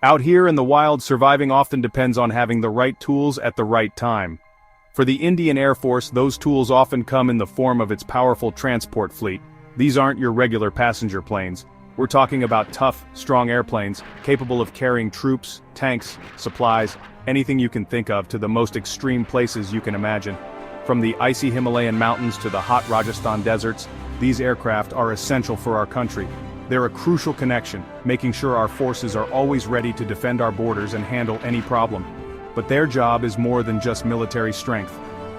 Out here in the wild, surviving often depends on having the right tools at the right time. For the Indian Air Force, those tools often come in the form of its powerful transport fleet. These aren't your regular passenger planes. We're talking about tough, strong airplanes, capable of carrying troops, tanks, supplies, anything you can think of to the most extreme places you can imagine. From the icy Himalayan mountains to the hot Rajasthan deserts, these aircraft are essential for our country. They're a crucial connection, making sure our forces are always ready to defend our borders and handle any problem. But their job is more than just military strength.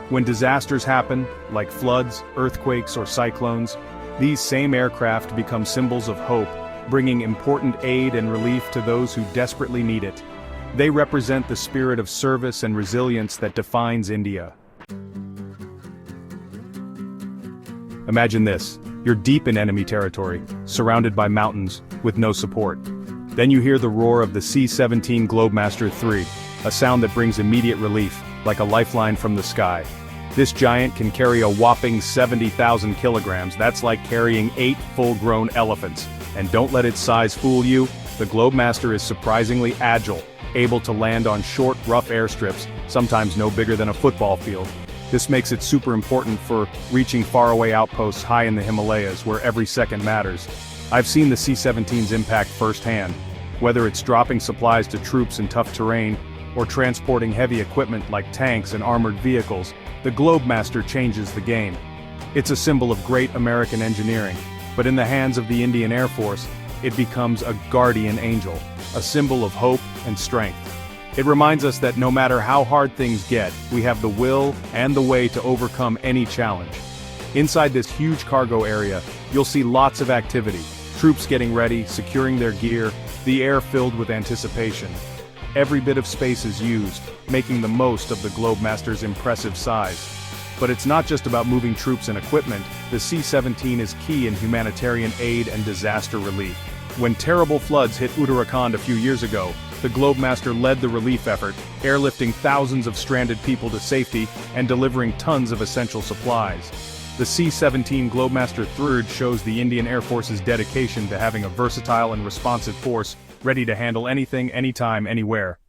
When disasters happen, like floods, earthquakes, or cyclones, these same aircraft become symbols of hope, bringing important aid and relief to those who desperately need it. They represent the spirit of service and resilience that defines India. Imagine this. You're deep in enemy territory, surrounded by mountains, with no support. Then you hear the roar of the C-17 Globemaster III, a sound that brings immediate relief, like a lifeline from the sky. This giant can carry a whopping 70,000 kilograms. That's like carrying 8 full-grown elephants. And don't let its size fool you, the Globemaster is surprisingly agile, able to land on short, rough airstrips, sometimes no bigger than a football field. This makes it super important for reaching faraway outposts high in the Himalayas where every second matters. I've seen the C-17's impact firsthand, whether it's dropping supplies to troops in tough terrain, or transporting heavy equipment like tanks and armored vehicles. The Globemaster changes the game. It's a symbol of great American engineering, but in the hands of the Indian Air Force, it becomes a guardian angel, a symbol of hope and strength. It reminds us that no matter how hard things get, we have the will and the way to overcome any challenge. Inside this huge cargo area, you'll see lots of activity, troops getting ready, securing their gear, the air filled with anticipation. Every bit of space is used, making the most of the Globemaster's impressive size. But it's not just about moving troops and equipment. The C-17 is key in humanitarian aid and disaster relief. When terrible floods hit Uttarakhand a few years ago, the Globemaster led the relief effort, airlifting thousands of stranded people to safety and delivering tons of essential supplies. The C-17 Globemaster III shows the Indian Air Force's dedication to having a versatile and responsive force, ready to handle anything, anytime, anywhere.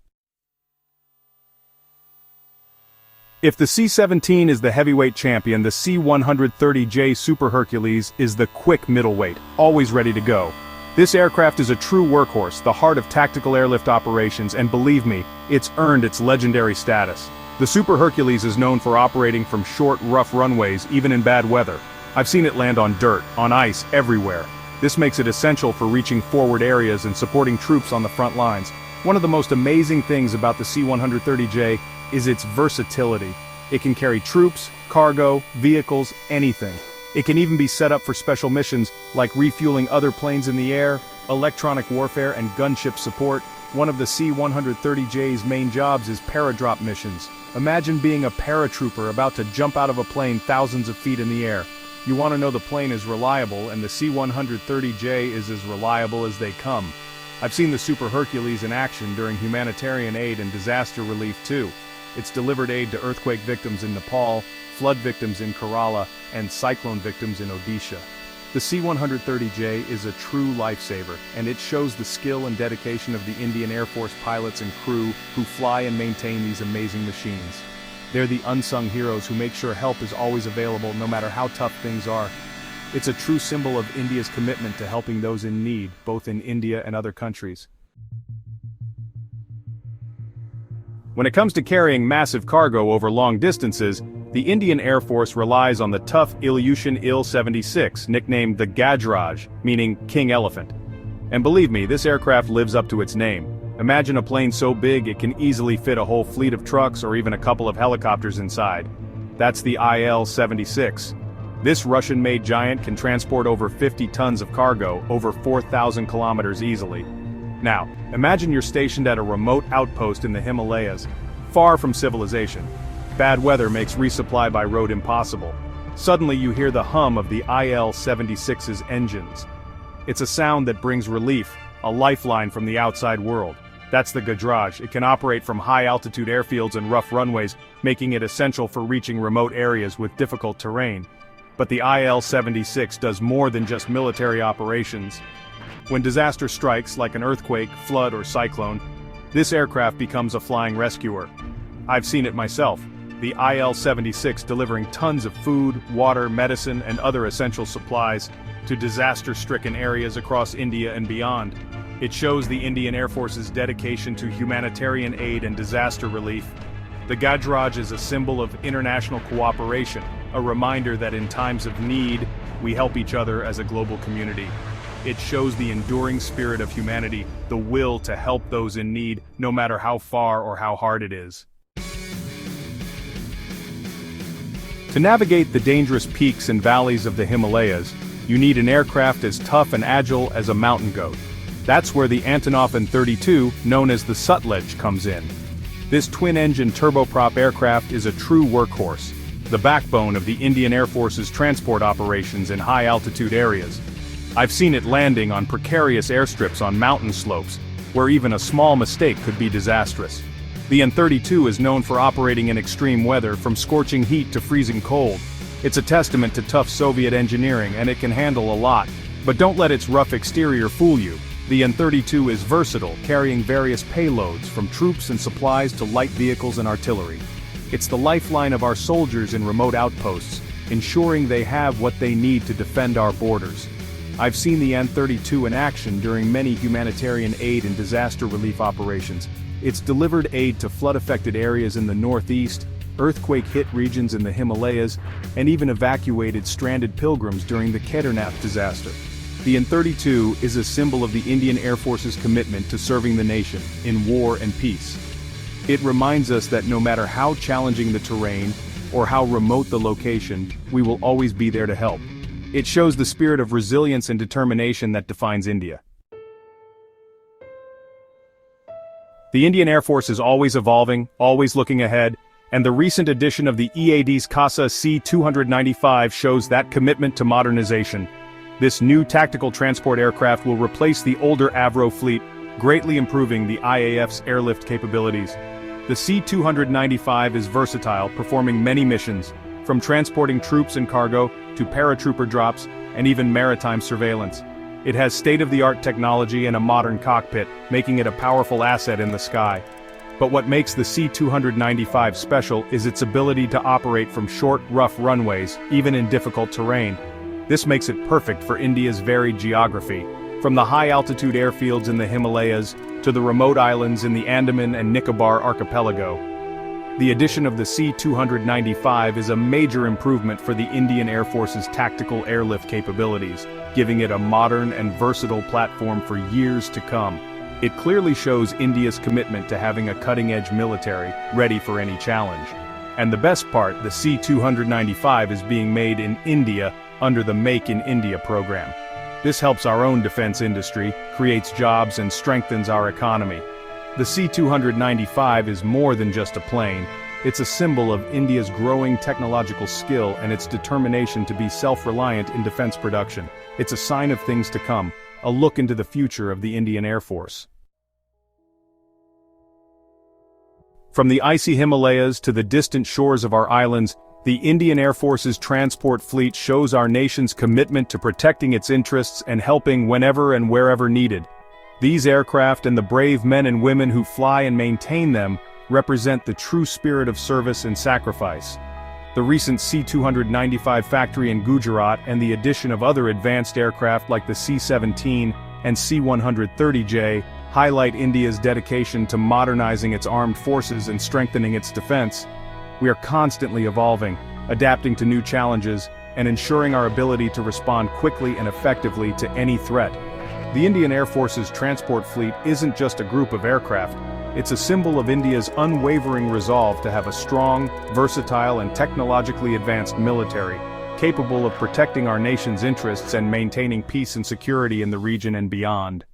If the C-17 is the heavyweight champion, the C-130J Super Hercules is the quick middleweight, always ready to go. This aircraft is a true workhorse, the heart of tactical airlift operations, and believe me, it's earned its legendary status. The Super Hercules is known for operating from short, rough runways, even in bad weather. I've seen it land on dirt, on ice, everywhere. This makes it essential for reaching forward areas and supporting troops on the front lines. One of the most amazing things about the C-130J is its versatility. It can carry troops, cargo, vehicles, anything. It can even be set up for special missions, like refueling other planes in the air, electronic warfare, and gunship support. One of the C-130J's main jobs is paradrop missions. Imagine being a paratrooper about to jump out of a plane thousands of feet in the air. You want to know the plane is reliable, and the C-130J is as reliable as they come. I've seen the Super Hercules in action during humanitarian aid and disaster relief too. It's delivered aid to earthquake victims in Nepal, flood victims in Kerala, and cyclone victims in Odisha. The C-130J is a true lifesaver, and it shows the skill and dedication of the Indian Air Force pilots and crew who fly and maintain these amazing machines. They're the unsung heroes who make sure help is always available no matter how tough things are. It's a true symbol of India's commitment to helping those in need, both in India and other countries. When it comes to carrying massive cargo over long distances, the Indian Air Force relies on the tough Ilyushin Il-76, nicknamed the Gajraj, meaning King Elephant. And believe me, this aircraft lives up to its name. Imagine a plane so big it can easily fit a whole fleet of trucks or even a couple of helicopters inside. That's the IL-76. This Russian-made giant can transport over 50 tons of cargo, over 4,000 kilometers easily. Now, imagine you're stationed at a remote outpost in the Himalayas, far from civilization. Bad weather makes resupply by road impossible. Suddenly you hear the hum of the IL-76's engines. It's a sound that brings relief, a lifeline from the outside world. That's the Gajraj. It can operate from high-altitude airfields and rough runways, making it essential for reaching remote areas with difficult terrain. But the IL-76 does more than just military operations. When disaster strikes, like an earthquake, flood, or cyclone, this aircraft becomes a flying rescuer. I've seen it myself, the IL-76 delivering tons of food, water, medicine, and other essential supplies to disaster-stricken areas across India and beyond. It shows the Indian Air Force's dedication to humanitarian aid and disaster relief. The Gajraj is a symbol of international cooperation, a reminder that in times of need, we help each other as a global community. It shows the enduring spirit of humanity, the will to help those in need, no matter how far or how hard it is. To navigate the dangerous peaks and valleys of the Himalayas, you need an aircraft as tough and agile as a mountain goat. That's where the Antonov An-32, known as the Sutlej, comes in. This twin-engine turboprop aircraft is a true workhorse, the backbone of the Indian Air Force's transport operations in high-altitude areas. I've seen it landing on precarious airstrips on mountain slopes, where even a small mistake could be disastrous. The An-32 is known for operating in extreme weather, from scorching heat to freezing cold. It's a testament to tough Soviet engineering, and it can handle a lot. But don't let its rough exterior fool you. The An-32 is versatile, carrying various payloads, from troops and supplies to light vehicles and artillery. It's the lifeline of our soldiers in remote outposts, ensuring they have what they need to defend our borders. I've seen the An-32 in action during many humanitarian aid and disaster relief operations. It's delivered aid to flood-affected areas in the northeast, earthquake-hit regions in the Himalayas, and even evacuated stranded pilgrims during the Kedarnath disaster. The An-32 is a symbol of the Indian Air Force's commitment to serving the nation, in war and peace. It reminds us that no matter how challenging the terrain, or how remote the location, we will always be there to help. It shows the spirit of resilience and determination that defines India. The Indian Air Force is always evolving, always looking ahead, and the recent addition of the EAD's CASA C-295 shows that commitment to modernization. This new tactical transport aircraft will replace the older Avro fleet, greatly improving the IAF's airlift capabilities. The C-295 is versatile, performing many missions, from transporting troops and cargo, to paratrooper drops, and even maritime surveillance. It has state-of-the-art technology and a modern cockpit, making it a powerful asset in the sky. But what makes the C-295 special is its ability to operate from short, rough runways, even in difficult terrain. This makes it perfect for India's varied geography, from the high-altitude airfields in the Himalayas to the remote islands in the Andaman and Nicobar archipelago. The addition of the C-295 is a major improvement for the Indian Air Force's tactical airlift capabilities, giving it a modern and versatile platform for years to come. It clearly shows India's commitment to having a cutting-edge military, ready for any challenge. And the best part, the C-295 is being made in India under the Make in India program. This helps our own defense industry, creates jobs, and strengthens our economy. The C-295 is more than just a plane. It's a symbol of India's growing technological skill and its determination to be self-reliant in defense production. It's a sign of things to come, a look into the future of the Indian Air Force. From the icy Himalayas to the distant shores of our islands, the Indian Air Force's transport fleet shows our nation's commitment to protecting its interests and helping whenever and wherever needed. These aircraft and the brave men and women who fly and maintain them represent the true spirit of service and sacrifice. The recent C-295 factory in Gujarat and the addition of other advanced aircraft like the C-17 and C-130J highlight India's dedication to modernizing its armed forces and strengthening its defense. We are constantly evolving, adapting to new challenges, and ensuring our ability to respond quickly and effectively to any threat. The Indian Air Force's transport fleet isn't just a group of aircraft, it's a symbol of India's unwavering resolve to have a strong, versatile, and technologically advanced military, capable of protecting our nation's interests and maintaining peace and security in the region and beyond.